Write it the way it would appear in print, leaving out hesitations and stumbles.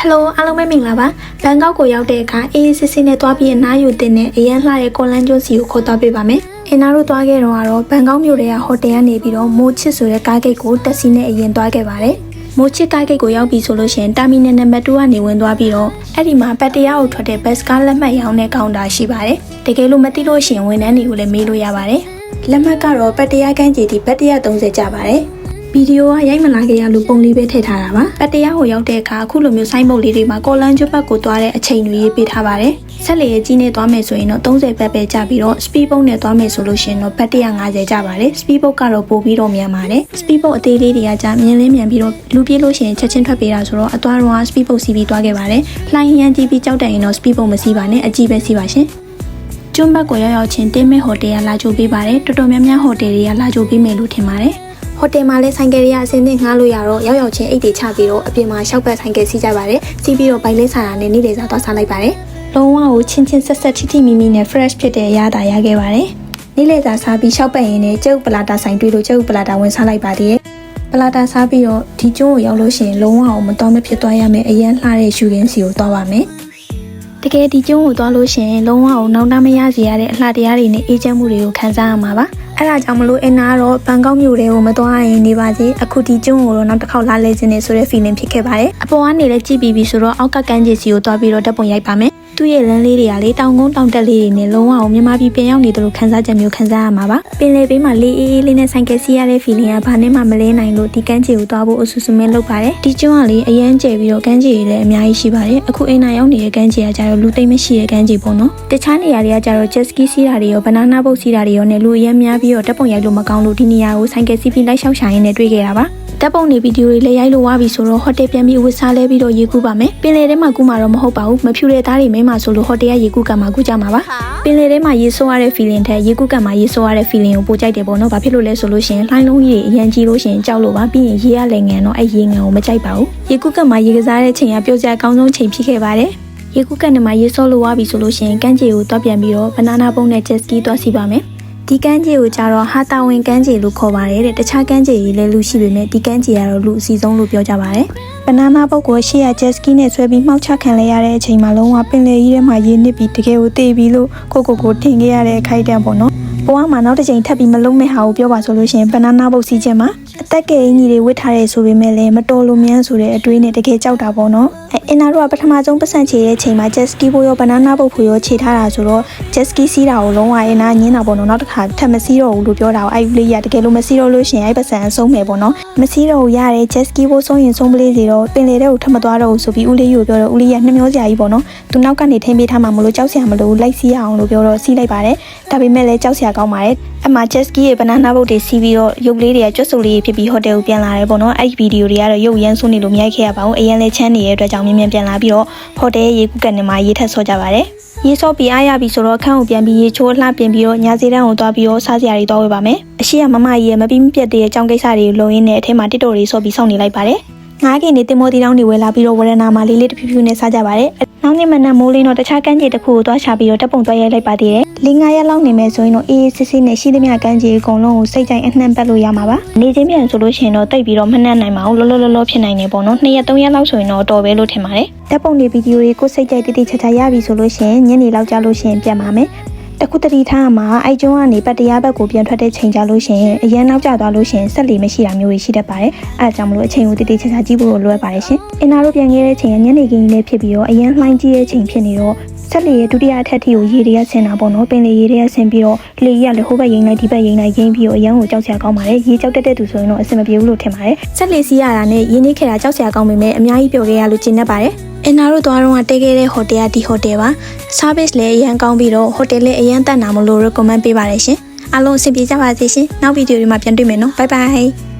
Hello အားလုံးပဲမင်္ဂလာပါဘန်ကောက်ကိုရောက်တဲ့အခါအေးစစ်စစ်နဲ့တွားပြီးအနားယူတင်တဲ့အရန်လှတဲ့ကော်လန်ကျွန်းစီကိုခေါ်သွားပေးပါမယ်အင်နာတို့တွားခဲ့တော့ဘန်ကောက်မြို့ရဲ့ဟိုတယ်ကနေပြီးတော့မိုးချစ်ဆိုတဲ့ကားဂိတ်ကိုတက်စီနဲ့အရင်တွားခဲ့ပါတယ်မိုးချစ်ကားဂိတ်ကိုရောက်ပြီဆိုလို့ရှိရင်တာမီနယ်နံပါတ်2ကနေဝင်သွားပြီးတော့အဲ့ဒီမှာပတ်တရားကိုထွက်တဲ့ဘတ်စကားလက်မှတ်ရောင်းတဲ့ကောင်တာရှိပါတယ်တကယ်လို့မသိလို့ရှိရင်ဝန်ထမ်းတွေကိုလည်းမေးလို့ရပါတယ်လက်မှတ်ကတော့ပတ်တရားကန်းကြီးဒီဘတ်130ကျပါတယ်ဗီဒီယိုကရိုက်မလာခဲ့ရလို့ပုံလေးပဲထည့်ထားတာပါပတ်တရားကိုရောက်တဲ့အခါအခုလိုမျိုးဆိုင်းဘုတ်လေးတွေမှာကော်လန်ကျွတ်ဘတ်ကိုတွားတဲ့အချိန်တွေရေးပေးထားပါတယ်ဆက်လေကြီးနဲ့တွားမယ်ဆိုရင်တော့30ဘတ်ပဲကျပြီးတော့ speed boat နဲ့တွားမယ်ဆိုလို့ရှိရင်တော့ဘတ်150ကျပါတယ် speed boat ကတော့ပို့ပြီးတော့မြန်ပါတယ် speed boat အသေးလေးတွေကကြာမြင်လင်းမြန်ပြီးတော့လူပြေးလို့ရှိရင်ချက်ချင်းထွက်ပေးတာဆိုတော့အသွားတော့ speed boat စီးပြီးတွားခဲ့ပါတယ်လှိုင်းရမ်းကြီးပြီးကြောက်တယ်ရင်တော့ speed boat မစီးပါနဲ့အကြီးပဲစီးပါရှင်ကျွန်းဘတ်ကိုရောက်ချင်းတင်းမဲဟိုတယ်ကလာကြိုပေးပါတယ်တော်တော်များများဟိုတယ်တွေကလာကြိုပေးမယ်လို့ထင်ပါတယ်ဟိုတယ်မှာလည်းဆိုင်ကယ်တွေကအစင်းနဲ့ငှားလို့ရတော့ရောက်ချင်းအိတ်တွေချပြီးတော့အပြင်မှာရှောက်ပတ်ဆိုင်ကယ်စီးကြပါတယ်စီးပြီးတော့ဘိုင်လေးဆာတာနဲ့နေ့လေစားသွားစားလိုက်ပါတယ်လုံးဝကိုချင်းချင်းဆက်ဆက်ထိထိမိမိနဲ့ fresh ဖြစ်တဲ့အရာသာရခဲ့ပါတယ်နေ့လေစားစားပြီးရှောက်ပတ်ရင်းနဲ့ကျုပ်ပလာတာဆိုင်တွေ့လို့ကျုပ်ပလာတာဝင်စားလိုက်ပါသေးတယ်ပလာတာစားပြီးတော့ဒီကျွန်းကိုရောက်လို့ရှိရင်လုံးဝအောင်မတော်မဖြစ်သွားရမယ်အရန်လှတဲ့ရှူရင်းစီကိုသွားပါမယ်တကယ်ဒီကျွန်းကိုသွားလို့ရှိရင်လုံးဝအောင်နောက်တမရစီရတဲ့အလှတရားတွေနဲ့အေးချမ်းမှုတွေကိုခံစားရမှာပါအဲ့ဒါကြောင့်မလို့အင်နာကတော့ဘန်ကောက်မြို့ထဲကိုမသွားရင်နေပါစေအခုဒီကျွန်းကိုတော့နောက်တစ်ခေါက်လာလဲခြင်းနဲ့ဆိုတဲ့ feeling ဖြစ်ခဲ့ပါတယ်အပေါ်ကနေလည်းကြည့်ပြီးဆိုတော့အောက်ကကန်းကြီးစီကိုသွားပြီးတော့ဓာတ်ပုံရိုက်ပါမယ်သူ့ရဲ့လမ်းလေးတွေကလေတောင်ကုန်းတောင်တက်လေးတွေနဲ့လုံးဝအောင်မြန်မာပြည်ပြန်ရောက်နေသလိုခံစားချက်မျိုးခံစားရမှာပါပင်လယ်ဘေးမှာလေးအေးအေးလေးနဲ့ဆိုင်ကယ်စီးရတဲ့ feeling ကဘာနဲ့မှမလဲနိုင်လို့ဒီကန်းကြီးကိုသွားဖို့အဆူဆူမဲလုပ်ပါတယ်ဒီကျွန်းကလေအရန်ကျယ်ပြီးတော့ကန်းကြီးတွေလည်းအများကြီးရှိပါတယ်အခုအင်နာရောက်နေတဲ့ကန်းကြီးကကြတော့လူသိမ့်မရှိတဲ့ကန်းကြီးပေါ့နော်တခြားနေရာတွေကကြတော့ jet ski စီးတာတွေရော banana boat စီးတာတွေရောနဲ့လူအရန်များပြီးတော့ဓာတ်ပုံရိုက်လို့မကောင်းလို့ဒီနေရာကိုဆိုင်ကယ်စီးပြီးလိုက်လျှောက်ရှာရင်းနဲ့တွေ့ခဲ့တာပါဓာတ်ပုံတွေဗီဒီယိုတွေလည်းရိုက်လို့ဝါပြီဆိုတော့ဟိုတယ်ပြန်ပြီးဝစ်စားလဲပြီးတော့ရေကူးပါမယ်ပင်လယ်ထဲမှာကူးမှာတော့မဟုတ်ပါဘူးမဖြူတဲ့သားတွေမဲမှာဆိုလို့ဟိုတယ်ကရေကူးကံမှာကူးကြမှာပါပင်လယ်ထဲမှာရေဆိုးရတဲ့ feeling ထက်ရေကူးကံမှာရေဆိုးရတဲ့ feeling ကိုပိုကြိုက်တယ်ပေါ့နော်ဘာဖြစ်လို့လဲဆိုလို့ရှိရင်လှိုင်းလုံးကြီးတွေအရန်ကြီးလို့ရှိရင်ကြောက်လို့ပါပြီးရင်ရေရလည်းငန်တော့အဲ့ရေငန်ကိုမကြိုက်ပါဘူးရေကူးကံမှာရေကစားတဲ့ချိန်ကပျော်စရာအကောင်းဆုံးချိန်ဖြစ်ခဲ့ပါတယ်ရေကူးကံနဲ့မှာရေဆော့လို့ဝါပြီဆိုလို့ရှိရင်ကန်းကြေကိုတွားပြန်ပြီးတော့ banana boat နဲ့ jet ski တွားစီပါမယ်ဒီကန်းကြီးကိုကြတော့ဟာတာဝင်ကန်းကြီးလို့ခေါ်ပါတယ်တဲ့တခြားကန်းကြီးတွေလည်းလူရှိပေမဲ့ဒီကန်းကြီးကတော့လူအစီဆုံးလို့ပြောကြပါတယ်ဘနာနာပုတ်ကိုရှေ့ရ jet ski နဲ့ဆွဲပြီးမှောက်ချခံလဲရတဲ့အချိန်မှာလုံးဝပင်လယ်ကြီးထဲမှာရေနစ်ပြီးတကယ်ကိုတေးပြီးလို့ကိုထင်ခဲ့ရတဲ့အခိုက်အတန့်ပေါ့နော်ဘဝမှာနောက်တစ်ချိန်ထပ်ပြီးမလုံးမဲ့ဟာကိုပြောပါဆိုလို့ရှိရင်ဘနာနာပုတ်စီးခြင်းမှာအသက်ကယ်ကြီးတွေဝစ်ထားတယ်ဆိုပေမဲ့လည်းမတော်လို့မြန်းဆိုတဲ့အတွေးနဲ့တကယ်ကြောက်တာပေါ့နော်အင်နာတို့ကပထမဆုံးပတ်စံချေတဲ့အချိန်မှာ jet ski ဖို့ရော banana boat ဖို့ရောခြေထားတာဆိုတော့ jet ski စီးတာကိုလုံးဝအင်နာညင်းတာပေါ့နော်နောက်တစ်ခါထပ်မစီးတော့ဘူးလို့ပြောတာကိုအဲ့လေးရတကယ်လို့မစီးတော့လို့ရှင်အဲ့ပတ်စံအဆုံးမယ်ပေါ့နော်မစီးတော့ဘူးရတယ် jet ski ဖို့ဆုံးရင်ဆုံးပလေးစီတော့ပင်လေတဲ့ကိုထပ်မသွားတော့ဘူးဆိုပြီးဦးလေးကိုပြောတော့ဦးလေးကနှမျောစရာကြီးပေါ့နော်သူနောက်ကနေထင်းပေးထားမှမလို့ကြောက်စရာမလိုလိုက်စီးရအောင်လို့ပြောတော့စီးလိုက်ပါတယ်ဒါပေမဲ့လည်းကြောက်စရာကောင်းပါတယ်အမှ jet ski ရဲ့ banana boat တွေစီးပြီးတော့ရုပ်လေးတွေကကျွတ်စုပ်လေးဖြစ်ပြီးဟိုတယ်ကိုပြန်လာတယ်ပေါ့နော်အဲ့ဒီဗီဒီယိုတွေကတော့ရုပ်ရမ်းဆိုးနေလို့မရိုက်ခဲ့ရပါဘူးအရင်လဲချမ်းနေတဲ့အတွက်ကြောင့်မြန်ပြန်လာပြီးတော့ဟိုတယ်ရေကူးကန်နေမှာရေထက်ဆော့ကြပါတယ်ရေဆော့ပြီးအားရပြီဆိုတော့ခန်းကိုပြန်ပြီးရေချိုးလှပြင်ပြီးတော့ညာစီတန်းကိုသွားပြီးတော့စားစရာတွေသွားဝယ်ပါမယ်အရှိကမမကြီးရဲ့မပြီးမပြတ်တဲ့အကြောင်းကိစ္စတွေလုံရင်းနဲ့အထက်မှာတစ်တော်တွေဆော့ပြီးစောင့်နေလိုက်ပါတယ်ငါးကင်နေတင်မောတီတောင်းတွေဝယ်လာပြီးတော့ဝရဏာမှာလေးတဖြူဖြူနဲ့စားကြပါတယ်နောက်နေ့မနက်မိုးလင်းတော့တခြားကန်းကြီးတစ်ခုကိုသွားချပြီးတော့တပ်ပုံသွားရိုက်လိုက်ပါသေးတယ်၄-၅ ရက်လောက်နေမယ်ဆိုရင်တော့အေးစစ်စစ်နဲ့ရှိသမျှကန်းကြီးအကုန်လုံးကိုစိတ်ကြိုက်အနှံ့ပတ်လို့ရမှာပါနေချင်းပြန်ဆိုလို့ရှိရင်တော့တိတ်ပြီးတော့မနှံ့နိုင်ပါဘူးလောဖြစ်နိုင်နေပေါ့နော်2 ရက် 3 ရက်လောက်ဆိုရင်တော့တော်ပဲလို့ထင်ပါတယ်တပ်ပုံတွေဗီဒီယိုတွေကိုစိတ်ကြိုက်တိချာရပြီဆိုလို့ရှိရင်ညနေလောက်ကြာလို့ရှိရင်ပြန်ပါမယ်တခုတတိထားမှာအိုက်ကျွန်းကနေပတ်တရားဘက်ကိုပြန်ထွက်တဲ့ချိန်ကြလို့ရှိရင်အရန်နောက်ကျသွားလို့ရှိရင်ဆက်လီမရှိတာမျိုးတွေရှိတတ်ပါတယ်အဲဒါကြောင့်မလို့အချိန်ကိုတိချာကြည့်ဖို့လိုအပ်ပါတယ်ရှင်အင်နာတို့ပြန်ခဲ့တဲ့ချိန်ကညနေခင်းလေးဖြစ်ပြီးတော့အရန်လှိုင်းကြီးတဲ့ချိန်ဖြစ်နေတော့ဆက်လီရဲ့ဒုတိယအထက်ထိကိုရေတွေကဆင်းတာပေါ့နော်ပင်လေရေတွေကဆင်းပြီးတော့လေကြီးကလည်းဟိုဘက်ရိမ့်လိုက်ဒီဘက်ရိမ့်လိုက်ရင်းပြီးတော့အရန်ကိုကြောက်စရာကောင်းပါတယ်ရေကြောက်တတ်တဲ့သူဆိုရင်တော့အဆင်မပြေဘူးလို့ထင်ပါတယ်ဆက်လီစီးရတာနဲ့ရင်းနှီးခဲ့တာကြောက်စရာကောင်းပေမဲ့အများကြီးပျော်ခဲ့ရလို့ကျဉ်းတတ်ပါတယ်အင်နာတို့သွားတော့တဲခဲ့တဲ့ဟိုတယ်ကဒီဟိုတယ်ပါ service လည်းအရန်ကောင်းပြီးတော့ဟိုတယ်လည်းအရန်တတ်နာမလို့ recommend ပေးပါတယ်ရှင်အားလုံးအဆင်ပြေကြပါစေရှင်နောက်ဗီဒီယိုတွေမှာပြန်တွေ့မယ်နော် bye bye